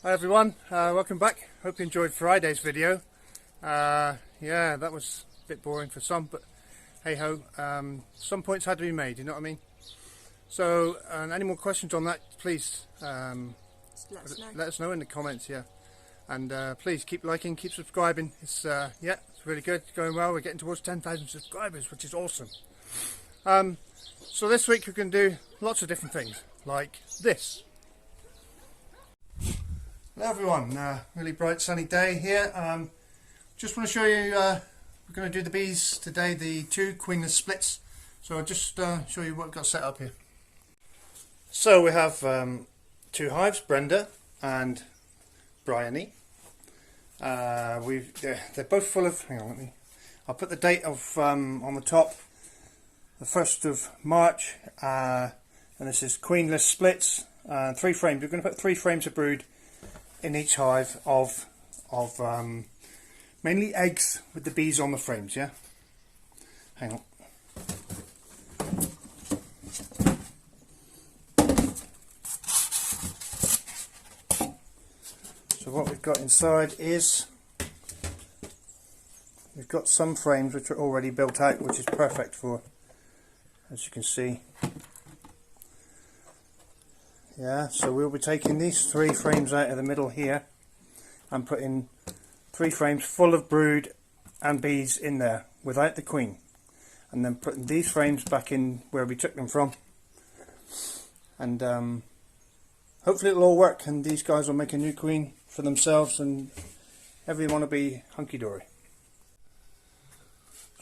Hi everyone, welcome back. Hope you enjoyed Friday's video. Yeah, that was a bit boring for some, but hey ho, some points had to be made, you know what I mean? So, any more questions on that, please let us know in the comments, yeah. And please keep liking, keep subscribing. It's really good, it's going well. We're getting towards 10,000 subscribers, which is awesome. So this week we're going to do lots of different things, like this. Hello everyone, really bright sunny day here. Just want to show you, we're going to do the bees today, the two Queenless splits. So I'll just show you what we've got set up here. So we have two hives, Brenda and Bryony. They're both full of, hang on, I'll put the date of on the top, the 1st of March, and this is Queenless splits, 3 frames. We're going to put 3 frames of brood in each hive of mainly eggs with the bees on the frames, yeah? Hang on. So what we've got inside is, we've got some frames which are already built out, which is perfect for, as you can see. Yeah, so we'll be taking these 3 frames out of the middle here and putting 3 frames full of brood and bees in there without the queen, and then putting these frames back in where we took them from, and hopefully it'll all work and these guys will make a new queen for themselves and everyone will be hunky-dory.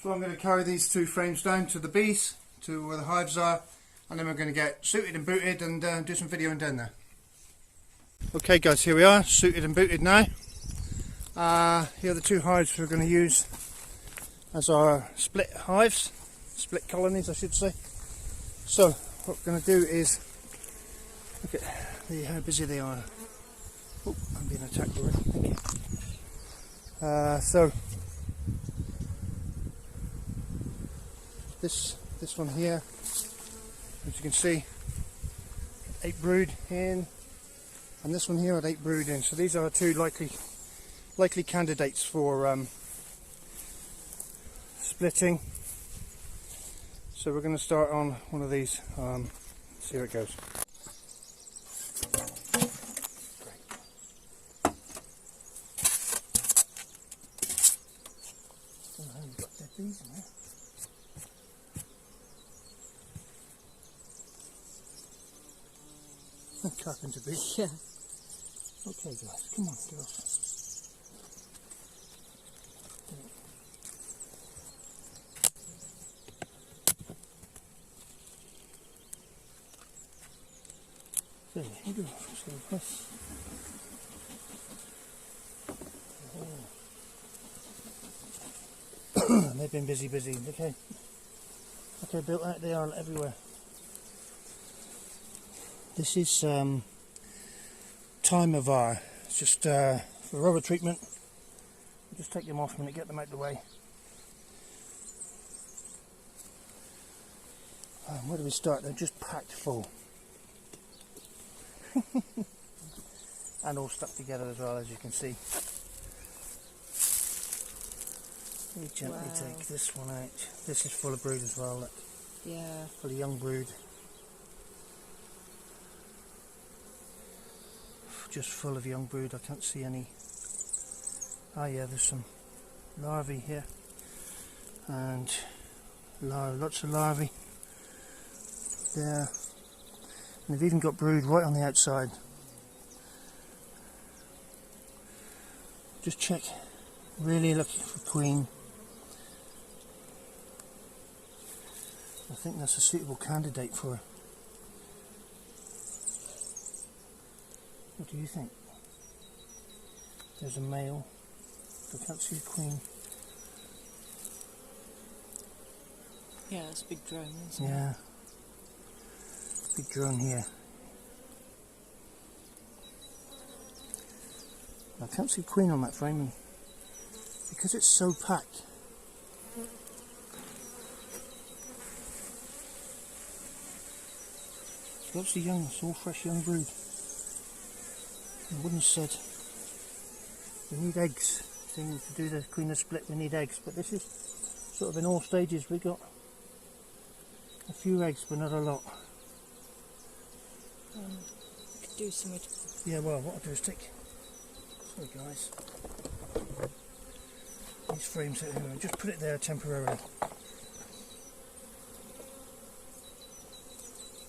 So I'm going to carry these 2 frames down to the bees, to where the hives are, and then we're going to get suited and booted and do some videoing down there. Okay guys, here we are, suited and booted now. Here are the 2 hives we're going to use as our split hives, split colonies I should say. So what we're going to do is, look at how busy they are. Oh, I'm being attacked already, thank you. So this one here, as you can see, 8 brood in, and this one here had 8 brood in. So these are 2 likely candidates for splitting. So we're going to start on one of these. See how it goes. You've got dead bees in there. Carpenter bee. Yeah. Okay guys, come on, girls. There you go. Just going to press. Oh. They've been busy. Okay. Okay, built out they are everywhere. This is time of our, it's just for rubber treatment. We'll just take them off and get them out of the way. Where do we start? They're just packed full. And all stuck together as well, as you can see. Let me gently take this one out. This is full of brood as well, look. Yeah. Full of young brood. Just full of young brood. I can't see any. Ah yeah, there's some larvae here, and lots of larvae there, and they've even got brood right on the outside. Just check, really looking for queen. I think that's a suitable candidate for her. What do you think? There's a male. I can't see a queen. Yeah, it's a big drone, isn't it? Yeah. Big drone here. I can't see a queen on that frame because it's so packed. Lots of young, it's all fresh young brood. I wouldn't have said we need eggs. To do the Queenless split we need eggs, but this is sort of in all stages. We got a few eggs but not a lot. Could do some. Yeah, well, what I'll do is take, sorry guys, these frames out here and just put it there temporarily.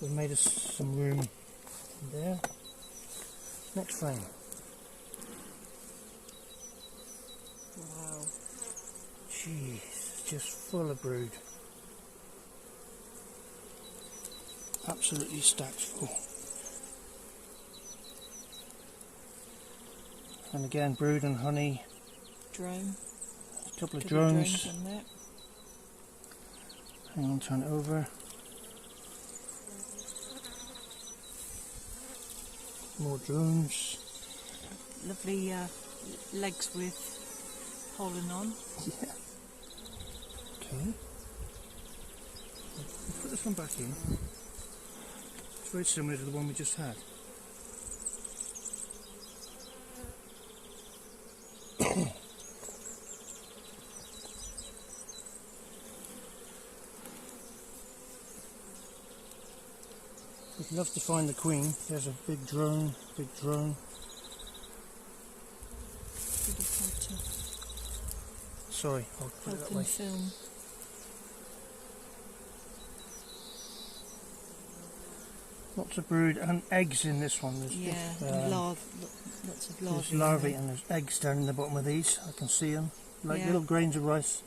We've made us some room there. Next frame. Wow. Jeez, it's just full of brood. Absolutely stacked full. And again, brood and honey. Drone. A couple of drones. Drones on there. Hang on, turn it over. More drones. Lovely legs with holding on. Yeah. Okay. We'll put this one back in. It's very similar to the one we just had. We'd love to find the queen. There's a big drone, big drone. Sorry, I'll put it that way. Film. Lots of brood and eggs in this one. There's and lots of larvae. There's larvae and there's eggs down in the bottom of these. I can see them, like little grains of rice.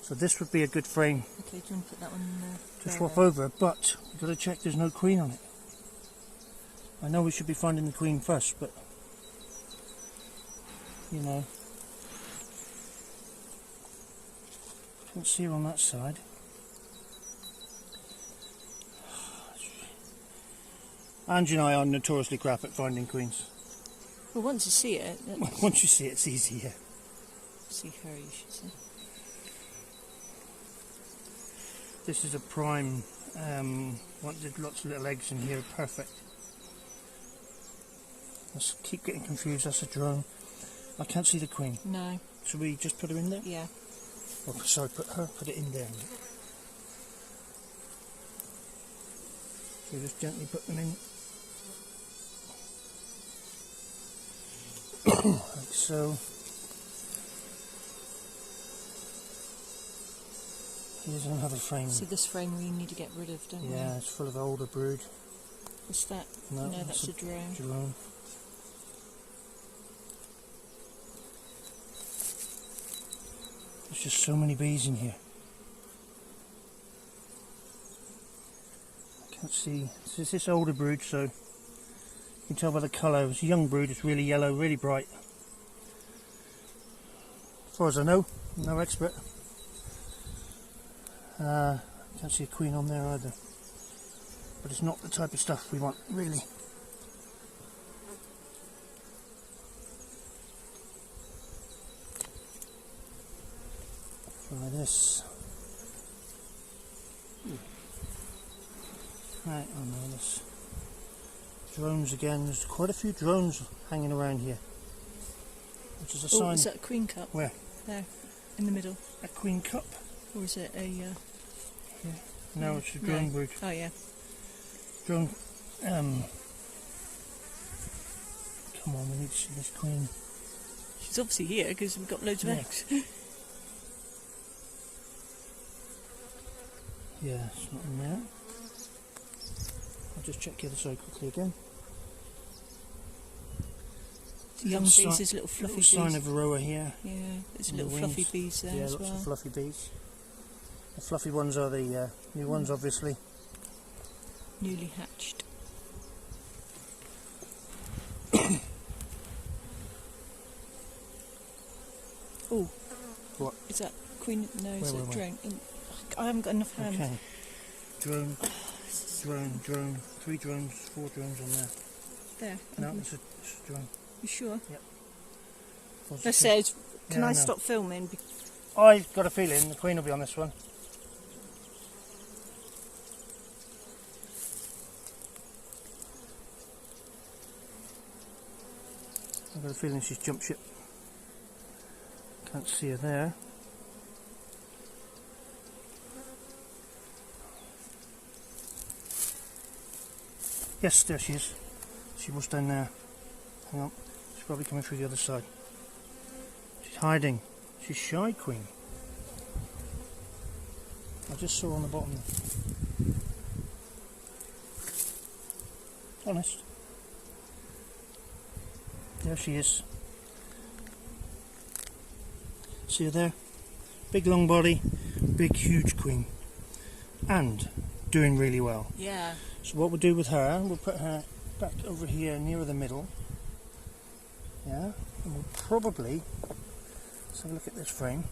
So this would be a good frame Okay, do you want to put that one to swap over, but we've got to check there's no queen on it. I know we should be finding the queen first, but you know, can't see her on that side. Angie and I are notoriously crap at finding queens. Well, once you see it... Once you see it, it's easy, yeah. See her, you should say. This is a prime, there's lots of little eggs in here, perfect. Let's keep getting confused, that's a drone. I can't see the queen. No. Should we just put her in there? Yeah. Oh, sorry, put it in there. So just gently put them in. Like so. Here's another frame. See this frame we need to get rid of, don't we? Yeah, it's full of older brood. What's that? No, that's a drone. Drone. There's just so many bees in here. I can't see. This is older brood, so you can tell by the colour. It's young brood. It's really yellow, really bright. As far as I know, no expert. Can't see a queen on there either. But it's not the type of stuff we want, really. Try this. Right, oh no, this. Drones again. There's quite a few drones hanging around here. Which is a sign. Is that a queen cup? Where? There, in the middle. A queen cup? Or is it a... Yeah. No, it's a drone brood. Oh yeah. Drone. Come on, we need to see this queen. She's obviously here because we've got loads of eggs. Yeah, it's not in there. I'll just check the other side quickly again. Young bees, there's little fluffy bees. Sign of varroa here. Yeah, there's little fluffy bees there as well. Yeah, lots of fluffy bees. The fluffy ones are the new ones, obviously. Newly hatched. Oh. What? Is that queen? No, is where, that drone? I haven't got enough hands. Okay. Drone. 3 drones, 4 drones on there. There. No, it's a drone. You sure? Yep. That says, can I stop filming? I've got a feeling the queen will be on this one. I've got a feeling she's jumped ship. Can't see her there. Yes, there she is. She was down there. Hang on. She's probably coming through the other side. She's hiding. She's shy, queen. I just saw her on the bottom. Honest. There she is. See her there? Big long body, big huge queen. And doing really well. Yeah. So what we'll do with her, we'll put her back over here nearer the middle. Yeah. And we'll probably, let's have a look at this frame.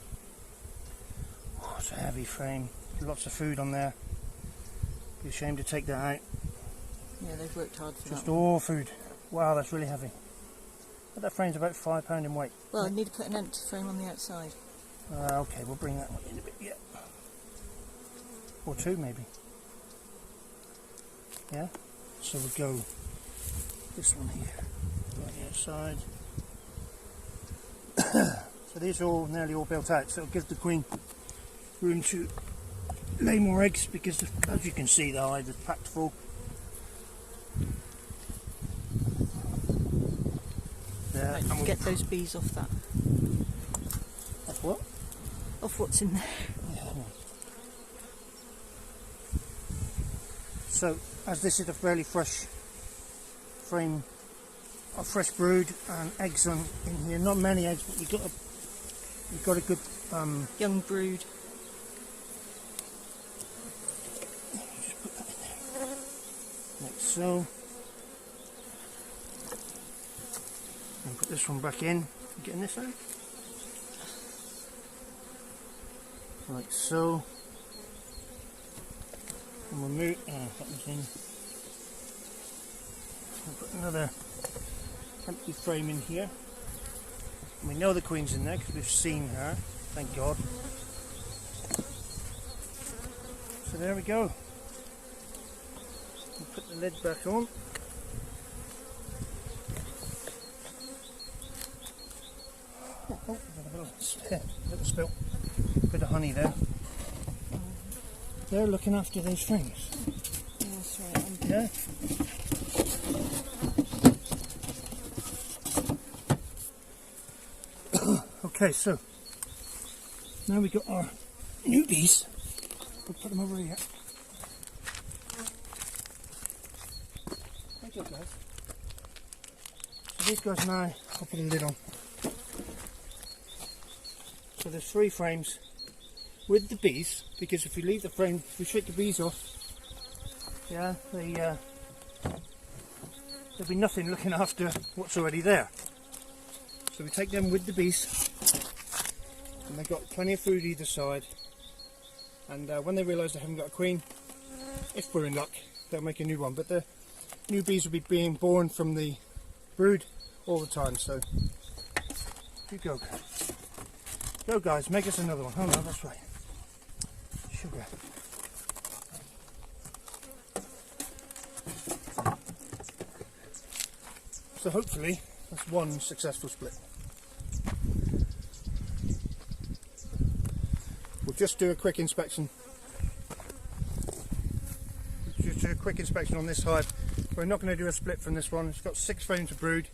Oh, it's a heavy frame. Lots of food on there. Be a shame to take that out. Yeah, they've worked hard for Just that. all food. Wow, that's really heavy. But that frame's about £5 in weight. Well, I need to put an empty frame on the outside. Okay, we'll bring that one in a bit, yeah. Or two maybe. Yeah? So we'll go this one here, right the outside. So these are all nearly all built out, so it'll give the queen room to lay more eggs because as you can see the hive is packed full. There, Right, and we'll get those bees off that. Off what? Off what's in there. Yeah, I know. So, as this is a fairly fresh frame, a fresh brood and eggs on in here, not many eggs, but we've got a good Young brood. just put that in there, like so. And put this one back in. Getting this out, like so. And we'll move. That was in. We'll put another empty frame in here. And we know the queen's in there because we've seen her. Thank God. So there we go. We'll put the lid back on. Oh, a little spill. Bit of honey there. They're looking after those frames. Yeah, that's right. Yeah. Okay, so now we got our newbies. We'll put them over here. Thank you, guys. So these guys now, I'll put a lid on. So there's 3 frames with the bees, because if we leave the frame, if we shake the bees off, yeah, there'll be nothing looking after what's already there. So we take them with the bees, and they've got plenty of food either side. And when they realise they haven't got a queen, if we're in luck, they'll make a new one. But the new bees will be being born from the brood all the time. So you go. Go guys, make us another one. Oh no, that's right. Sugar. So hopefully that's one successful split. We'll just do a quick inspection. Just do a quick inspection on this hive. We're not going to do a split from this one. It's got 6 frames of brood.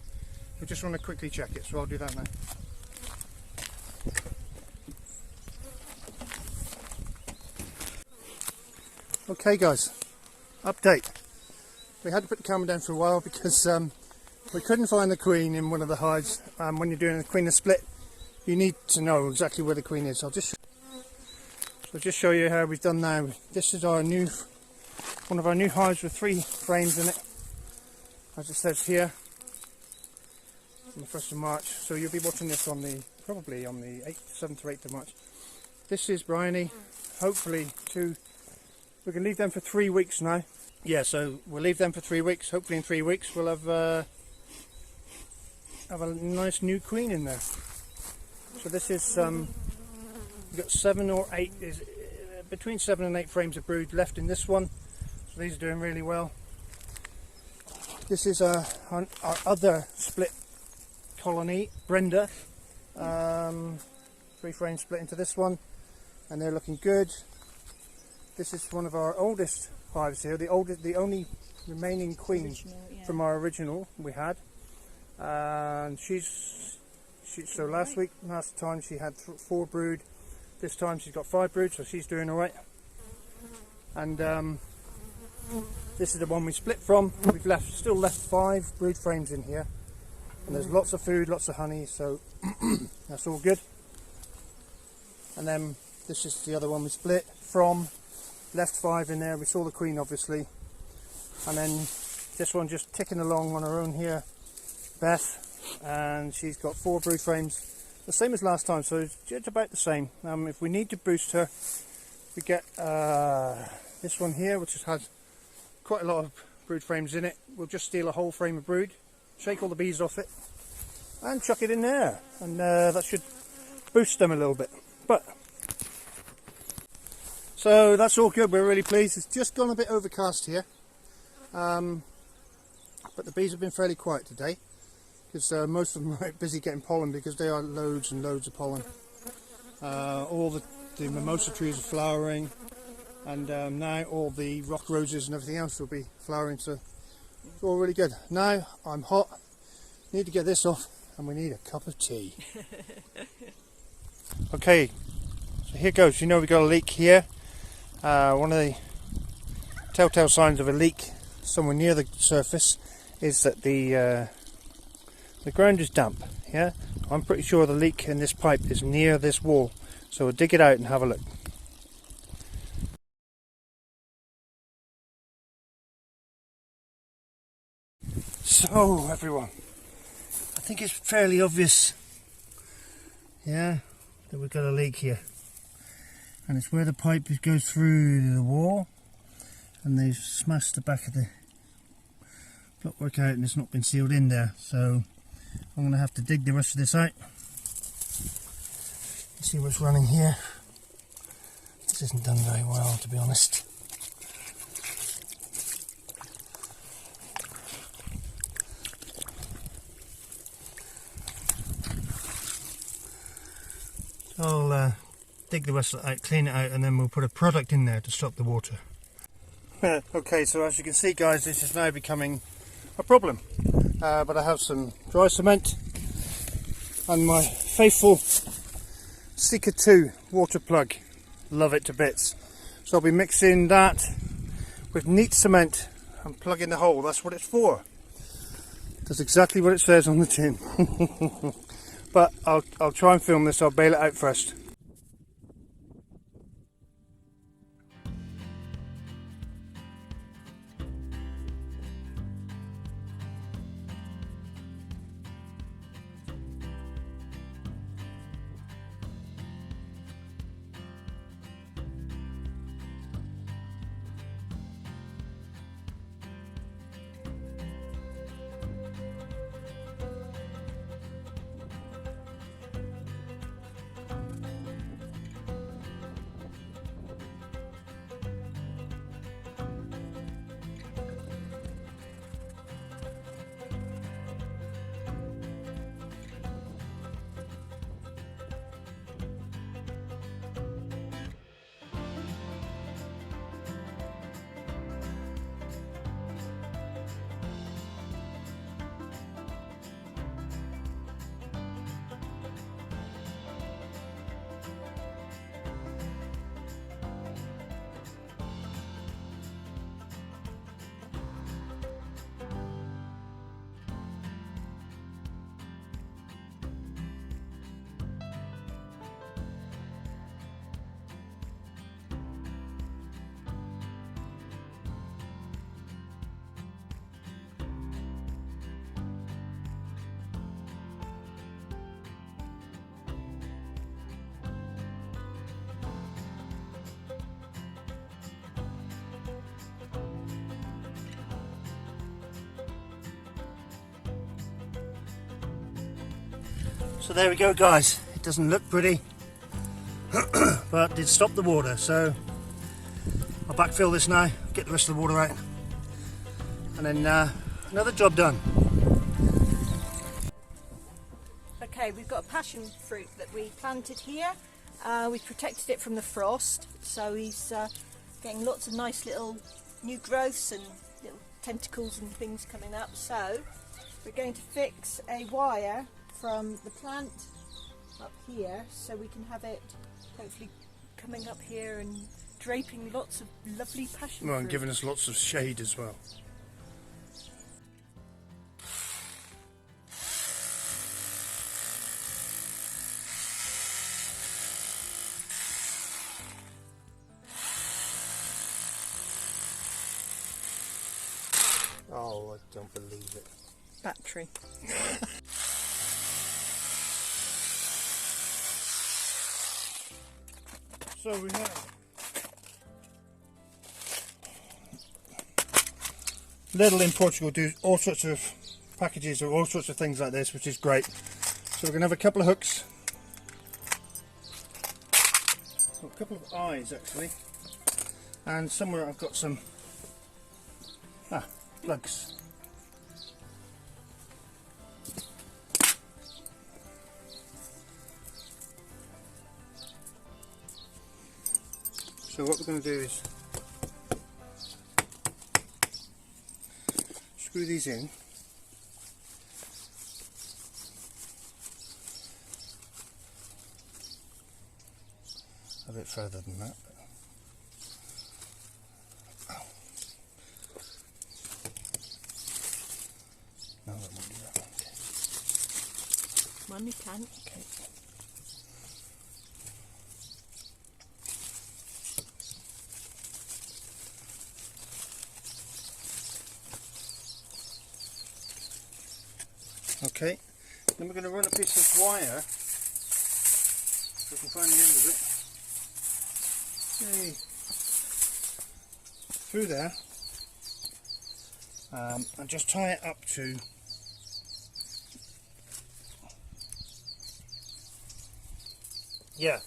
We just want to quickly check it, so I'll do that now. Okay guys, update. We had to put the camera down for a while because we couldn't find the queen in one of the hives. When you're doing a queenless split, you need to know exactly where the queen is. I'll just show you how we've done now. This is our new, one of our new hives with 3 frames in it, as it says here, on the 1st of March. So you'll be watching this on the, probably on the 7th or 8th of March. This is Bryony, hopefully 2. We can leave them for 3 weeks now. Yeah, so we'll leave them for 3 weeks. Hopefully in 3 weeks we'll have a nice new queen in there. So this is we've got 7 or 8, between 7 and 8 frames of brood left in this one. So these are doing really well. This is our other split colony, Brenda. 3 frames split into this one, and they're looking good. This is one of our oldest hives here, the only remaining queen from our original we had. And so last time she had 4 brood. This time she's got 5 brood, so she's doing all right. And this is the one we split from. We've still left 5 brood frames in here, and there's lots of food, lots of honey, so that's all good. And then this is the other one we split from. Left 5 in there. We saw the queen, obviously, and then this one just ticking along on her own here, Beth, and she's got 4 brood frames, the same as last time, so it's just about the same. If we need to boost her, we get this one here, which has quite a lot of brood frames in it. We'll just steal a whole frame of brood, shake all the bees off it, and chuck it in there, and that should boost them a little bit. So that's all good, we're really pleased. It's just gone a bit overcast here, but the bees have been fairly quiet today, because most of them are busy getting pollen, because there are loads and loads of pollen. All the mimosa trees are flowering, and now all the rock roses and everything else will be flowering, so it's all really good. Now I'm hot, need to get this off, and we need a cup of tea. Okay, so here goes. You know, we've got a leak here. One of the telltale signs of a leak somewhere near the surface is that the ground is damp. Yeah, I'm pretty sure the leak in this pipe is near this wall, so we'll dig it out and have a look. So everyone, I think it's fairly obvious, yeah, that we've got a leak here. And it's where the pipe goes through the wall, and they've smashed the back of the pipework out, and it's not been sealed in there, so I'm going to have to dig the rest of this out. See what's running here. This isn't done very well, to be honest. I'll dig the rest of it out, clean it out, and then we'll put a product in there to stop the water. Okay, so as you can see guys, this is now becoming a problem. But I have some dry cement and my faithful Seeker 2 water plug. Love it to bits. So I'll be mixing that with neat cement and plugging the hole. That's what it's for. That's exactly what it says on the tin. But I'll try and film this. I'll bail it out first. So there we go guys, it doesn't look pretty, but it stopped the water, so I'll backfill this now, get the rest of the water out, and then another job done. Okay, we've got a passion fruit that we planted here. We protected it from the frost, so he's getting lots of nice little new growths and little tentacles and things coming up. So we're going to fix a wire from the plant up here so we can have it hopefully coming up here and draping lots of lovely passion fruit. And giving us lots of shade as well. Oh, I don't believe it. Battery. So we have Lidl in Portugal do all sorts of packages or all sorts of things like this, which is great. So we're going to have a couple of hooks, a couple of eyes actually, and somewhere I've got some plugs. So what we're going to do is screw these in. A bit further than that. Oh. No, that won't do that. Okay. Come on, you can. Okay. Okay, then we're going to run a piece of wire, if we can find the end of it, through there, and just tie it up to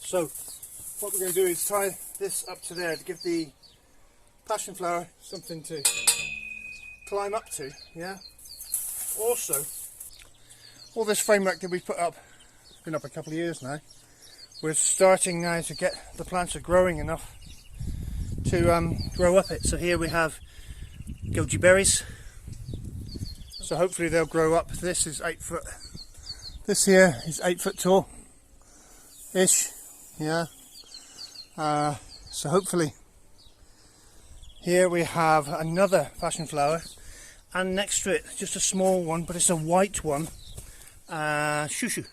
so what we're going to do is tie this up to there to give the passion flower something to climb up to. Also, all this framework that we put up, it's been up a couple of years now, we're starting now to get the plants are growing enough to grow up it. So here we have Goji Berries, so hopefully they'll grow up. This is 8 foot, this here is 8 foot tall ish, so hopefully here we have another passion flower, and next to it just a small one, but it's a white one. Shushu.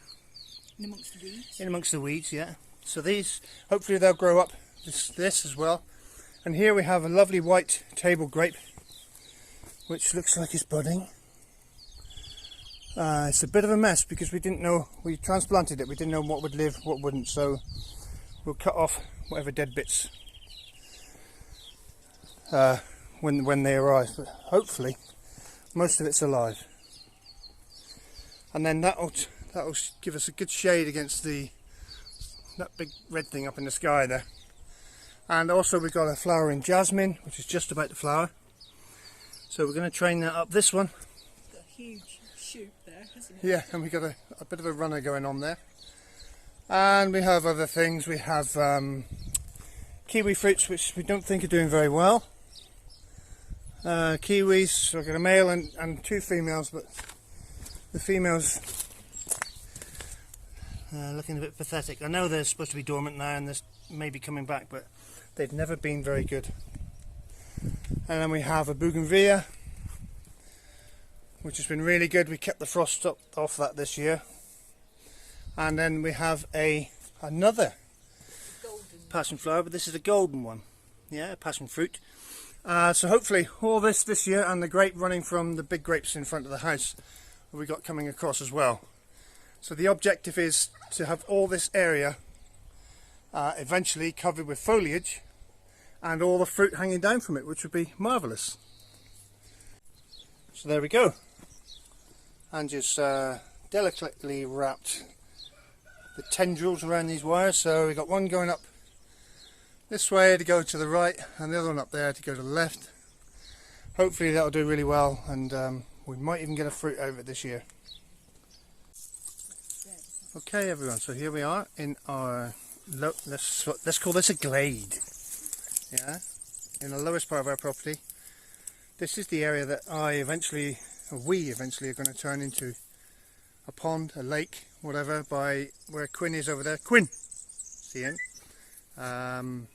In amongst the weeds. In amongst the weeds, yeah. So these, hopefully they'll grow up this as well. And here we have a lovely white table grape, which looks like it's budding. It's a bit of a mess because we didn't know, we transplanted it, we didn't know what would live, what wouldn't, so we'll cut off whatever dead bits when they arrive. But hopefully most of it's alive. And then that'll give us a good shade against that big red thing up in the sky there. And also we've got a flowering Jasmine, which is just about to flower. So we're going to train that up. This one. Got a huge shoot there, hasn't it? Yeah, and we've got a bit of a runner going on there. And we have other things. We have kiwi fruits, which we don't think are doing very well. Kiwis, so I've got a male and 2 females, but the females looking a bit pathetic. I know they're supposed to be dormant now and they're maybe coming back, but they've never been very good. And then we have a bougainvillea, which has been really good. We kept the frost off that this year. And then we have another passion flower, but this is a golden one. Yeah, a passion fruit. So hopefully all this year, and the grape running from the big grapes in front of the house we got coming across as well. So the objective is to have all this area eventually covered with foliage and all the fruit hanging down from it, which would be marvellous. So there we go. And just delicately wrapped the tendrils around these wires. So we've got one going up this way to go to the right and the other one up there to go to the left. Hopefully that'll do really well, and we might even get a fruit out of it this year. Okay everyone, so here we are in our, let's call this a glade, yeah, in the lowest part of our property. This is the area that we eventually are going to turn into a pond, a lake, whatever, by where Quinn is over there. Quinn! See him? I've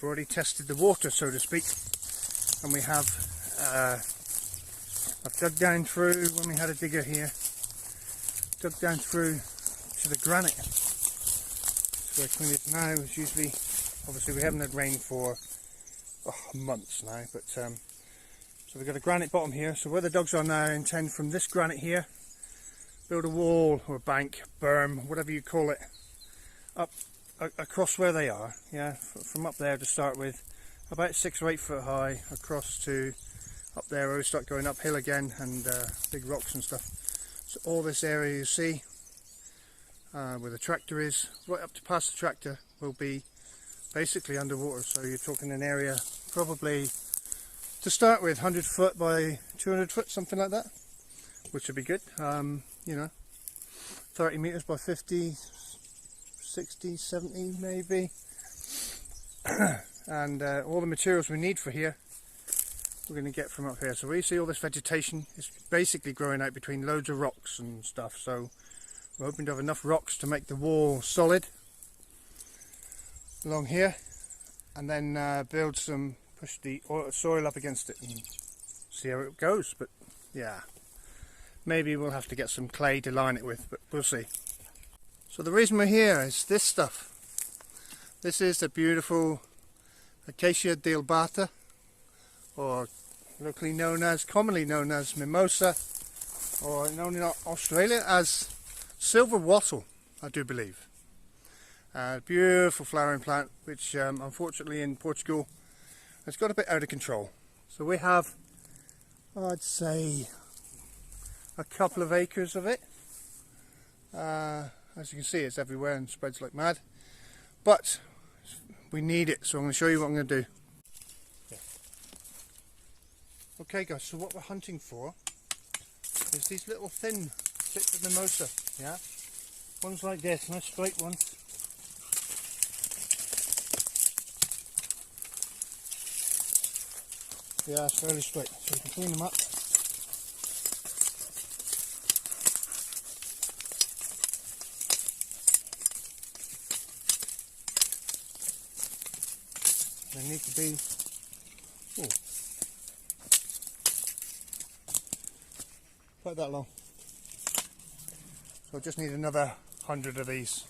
already tested the water, so to speak, and we have, I've dug down through, when we had a digger here, dug down through to the granite. That's where Quinn is now. It's usually, obviously we haven't had rain for months now, but so we've got a granite bottom here. So where the dogs are now, I intend from this granite here, build a wall or a bank, berm, whatever you call it, up across where they are, yeah, from up there to start with, about 6 or 8 foot high, across to up there where we start going uphill again, and big rocks and stuff. So all this area you see where the tractor is, right up to past the tractor, will be basically underwater. So you're talking an area probably to start with 100 foot by 200 foot, something like that, which would be good. You know, 30 meters by 50, 60, 70 maybe. And all the materials we need for here we're going to get from up here. So where you see all this vegetation is basically growing out between loads of rocks and stuff, so we're hoping to have enough rocks to make the wall solid along here, and then push the soil up against it and see how it goes. But yeah, maybe we'll have to get some clay to line it with, but we'll see. So the reason we're here is this stuff. This is the beautiful Acacia dealbata, or commonly known as mimosa, or known in Australia as silver wattle, I do believe. Beautiful flowering plant, which unfortunately in Portugal has got a bit out of control. So we have, I'd say, a couple of acres of it. As you can see, it's everywhere and spreads like mad, but we need it, so I'm going to show you what I'm going to do. Okay guys, so what we're hunting for is these little thin bits of mimosa, yeah? Ones like this, nice straight ones. Yeah, it's fairly straight, so you can clean them up. They need to be, about that long. So I just need another 100 of these.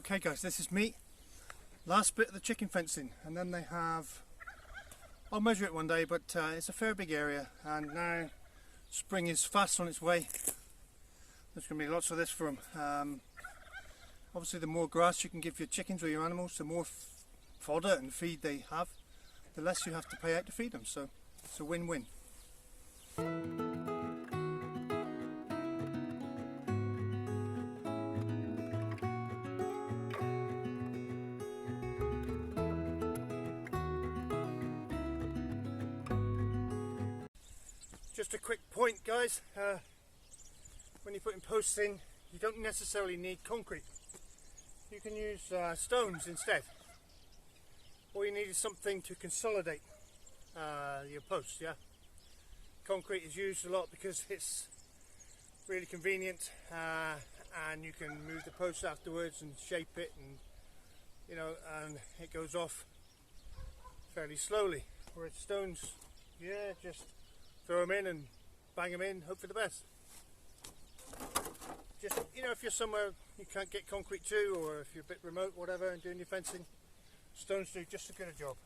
Okay guys, this is me. Last bit of the chicken fencing, and then they have, I'll measure it one day, but it's a fair big area, and now spring is fast on its way. There's going to be lots of this for them. Obviously the more grass you can give your chickens or your animals, the more fodder and feed they have, the less you have to pay out to feed them, so it's a win-win. Just a quick point guys, when you're putting posts in, you don't necessarily need concrete. You can use stones instead. All you need is something to consolidate your posts, yeah. Concrete is used a lot because it's really convenient, and you can move the posts afterwards and shape it, and you know, and it goes off fairly slowly. Whereas stones, yeah, just throw them in and bang them in, hope for the best. Just, you know, if you're somewhere you can't get concrete to, or if you're a bit remote, whatever, and doing your fencing, stones do just as good a job.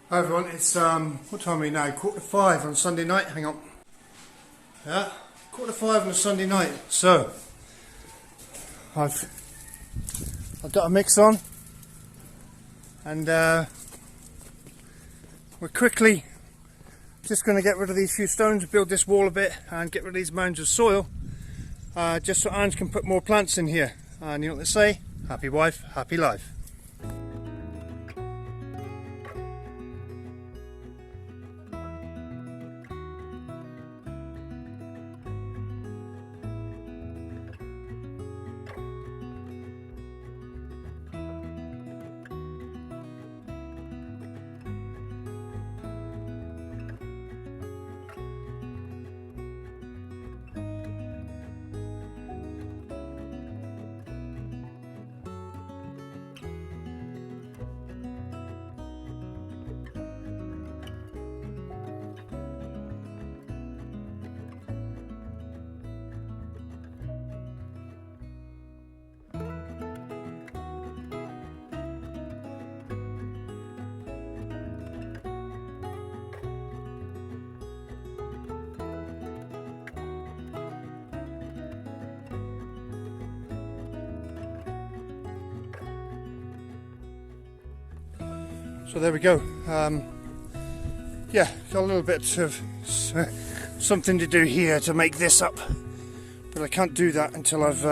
Hi everyone, it's what time are we now? 5:15 on Sunday night. Hang on. Yeah, 5:15 on a Sunday night. So I've got a mix on, and we're quickly just going to get rid of these few stones, build this wall a bit, and get rid of these mounds of soil, just so Ange can put more plants in here. And you know what they say? Happy wife, happy life. So there we go. Yeah, got a little bit of something to do here to make this up, but I can't do that until I've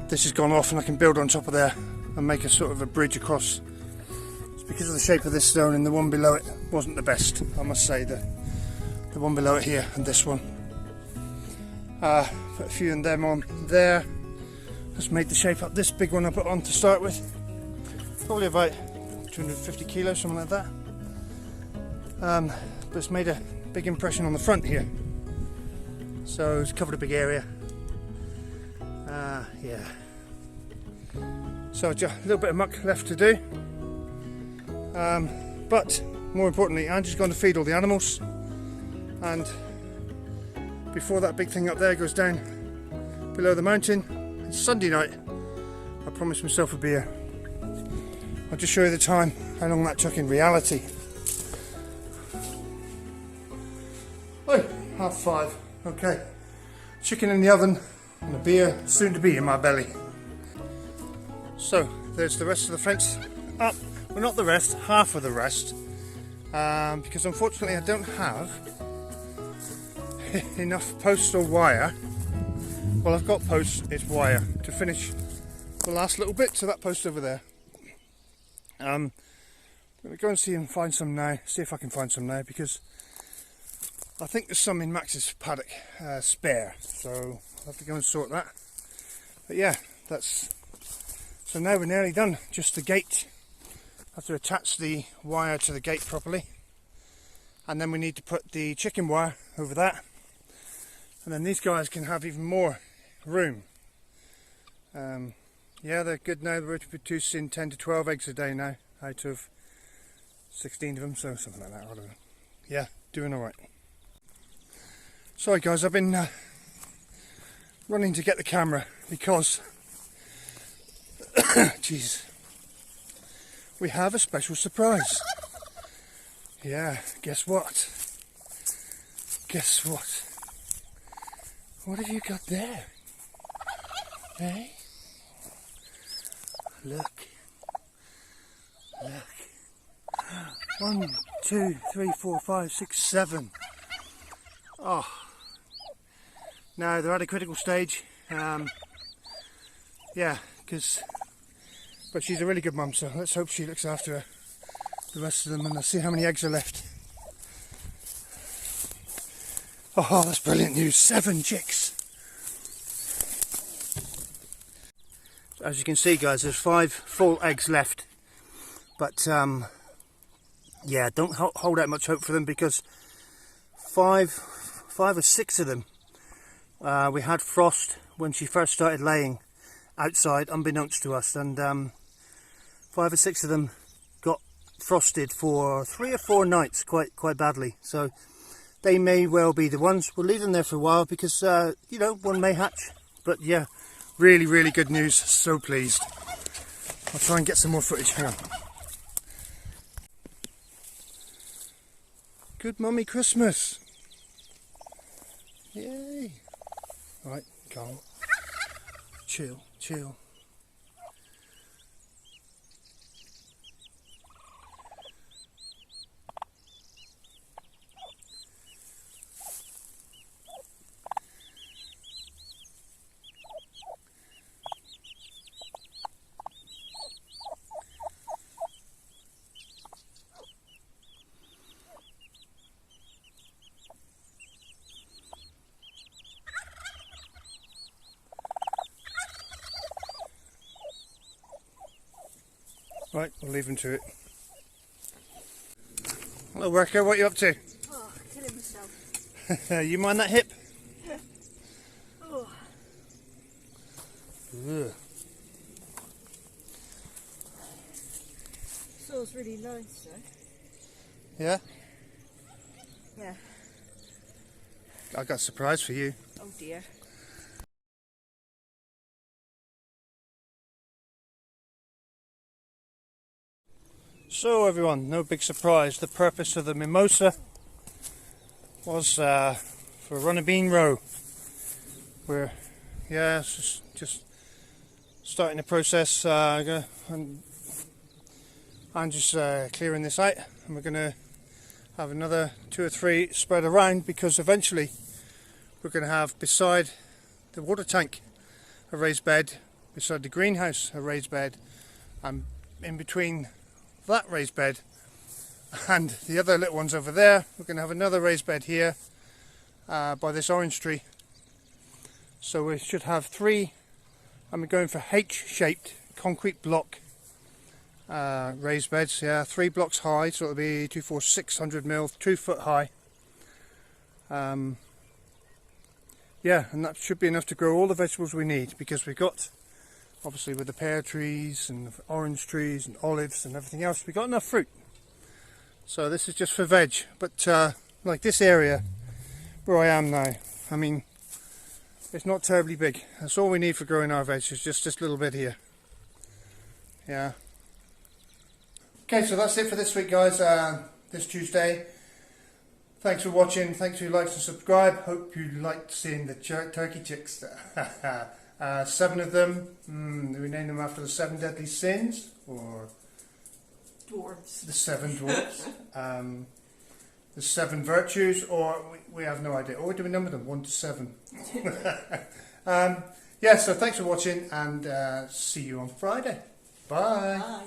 this has gone off and I can build on top of there and make a sort of a bridge across. It's because of the shape of this stone, and the one below it wasn't the best, I must say. The one below it here and this one. Put a few of them on there. Just made the shape up. This big one I put on to start with, probably about 250 kilos, something like that. But it's made a big impression on the front here, so it's covered a big area. Yeah. So just a little bit of muck left to do, but more importantly, Angie's going to feed all the animals, and before that big thing up there goes down below the mountain, it's Sunday night. I promised myself a beer. I'll just show you the time, how long that took in reality. Oh, 5:30. Okay. Chicken in the oven and a beer soon to be in my belly. So, there's the rest of the fence up. Well, not the rest, half of the rest. Because unfortunately I don't have enough posts or wire. Well, I've got posts, it's wire to finish the last little bit to that post over there. I'm going to go and see if I can find some now, because I think there's some in Max's paddock spare, so I'll have to go and sort that. But yeah, so now we're nearly done. Just the gate. I have to attach the wire to the gate properly, and then we need to put the chicken wire over that, and then these guys can have even more room. Yeah, they're good now. They're producing 10 to 12 eggs a day now out of 16 of them, so something like that. I don't know. Yeah, doing alright. Sorry guys, I've been running to get the camera because jeez, we have a special surprise. Yeah, guess what? Guess what? What have you got there? Hey? Look. 1, 2, 3, 4, 5, 6, 7. Oh. Now they're at a critical stage. Yeah, but she's a really good mum, so let's hope she looks after the rest of them, and let's see how many eggs are left. Oh, that's brilliant news. 7 chicks. As you can see guys, there's 5 full eggs left, but yeah, don't hold out much hope for them, because 5 or 6 of them we had frost when she first started laying outside, unbeknownst to us, and 5 or 6 of them got frosted for 3 or 4 nights quite badly, so they may well be the ones. We'll leave them there for a while, because you know, one may hatch. But yeah, really good news, so pleased. I'll try and get some more footage. Hang on. good mummy Christmas. Yay. Right, calm. Chill, chill. Right, we'll leave him to it. Hello worker, what are you up to? Oh, killing myself. You mind that hip? Oh. Ugh. Soil's really nice though. Yeah? Yeah. I got a surprise for you. Oh dear. So everyone, no big surprise. The purpose of the mimosa was for run a bean row. We're just starting the process. I'm just clearing this out, and we're going to have another 2 or 3 spread around, because eventually we're going to have beside the water tank a raised bed, beside the greenhouse a raised bed, and in between that raised bed and the other little ones over there, we're going to have another raised bed here by this orange tree. So we should have 3, and we're going for H-shaped concrete block raised beds. Yeah, 3 blocks high, so it'll be 2, 4, 600 mil, 2 foot high. Yeah, and that should be enough to grow all the vegetables we need, because we've got, obviously with the pear trees and the orange trees and olives and everything else, we've got enough fruit. So this is just for veg, but like this area where I am now, I mean, it's not terribly big. That's all we need for growing our veg, is just this little bit here. Yeah. Okay, so that's it for this week, guys. This Tuesday. Thanks for watching. Thanks for your likes and subscribe. Hope you liked seeing the turkey chicks. 7 of them. Do we name them after the 7 deadly sins, or Dwarves. the 7 dwarfs? The 7 virtues, or we have no idea. Or do we number them 1 to 7? Yeah. So thanks for watching, and see you on Friday. Bye. Bye.